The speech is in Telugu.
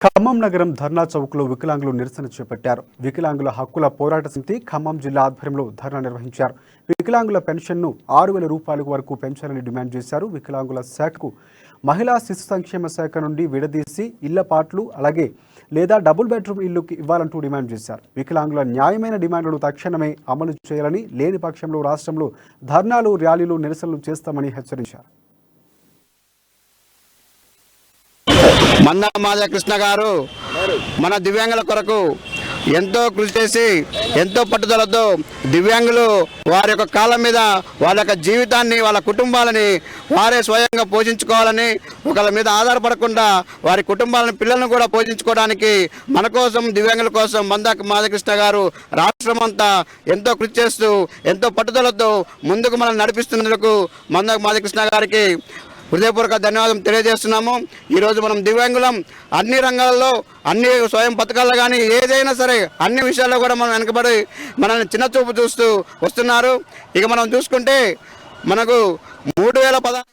ఖమ్మం నగరం ధర్నా చౌక్లో వికలాంగులు నిరసన చేపట్టారు. వికలాంగుల హక్కుల పోరాట సమితి ఖమ్మం జిల్లా ఆధ్వర్యంలో ధర్నా నిర్వహించారు. వికలాంగుల పెన్షన్ను 6,000 రూపాయల వరకు పెంచాలని డిమాండ్ చేశారు. వికలాంగుల శాఖకు మహిళా శిశు సంక్షేమ శాఖ నుండి విడదీసి ఇళ్ల పాట్లు అలాగే లేదా డబుల్ బెడ్రూమ్ ఇల్లు ఇవ్వాలంటూ డిమాండ్ చేశారు. వికలాంగుల న్యాయమైన డిమాండ్లను తక్షణమే అమలు చేయాలని, లేని పక్షంలో రాష్ట్రంలో ధర్నాలు, ర్యాలీలు, నిరసనలు చేస్తామని హెచ్చరించారు. మందా మాధవ కృష్ణ గారు మన దివ్యాంగుల కొరకు ఎంతో కృషి చేసి ఎంతో పట్టుదలతో దివ్యాంగులు వారి యొక్క కాలం మీద వాళ్ళ యొక్క జీవితాన్ని, వాళ్ళ కుటుంబాలని వారే స్వయంగా పోషించుకోవాలని, ఒకళ్ళ మీద ఆధారపడకుండా వారి కుటుంబాలను, పిల్లలను కూడా పోషించుకోవడానికి మన కోసం, దివ్యాంగుల కోసం మందా మాధవకృష్ణ గారు రాష్ట్రం అంతా ఎంతో కృషి చేస్తూ ఎంతో పట్టుదలతో ముందుకు మనం నడిపిస్తున్నందుకు మందా మాధవకృష్ణ గారికి హృదయపూర్వక ధన్యవాదం తెలియజేస్తున్నాము. ఈరోజు మనం దివ్యాంగులం అన్ని రంగాల్లో, అన్ని స్వయం పథకాల్లో కానీ ఏదైనా సరే అన్ని విషయాల్లో కూడా మనం వెనకబడి మనల్ని చిన్నచూపు చూస్తూ వస్తున్నారు. ఇక మనం చూసుకుంటే మనకు 3,000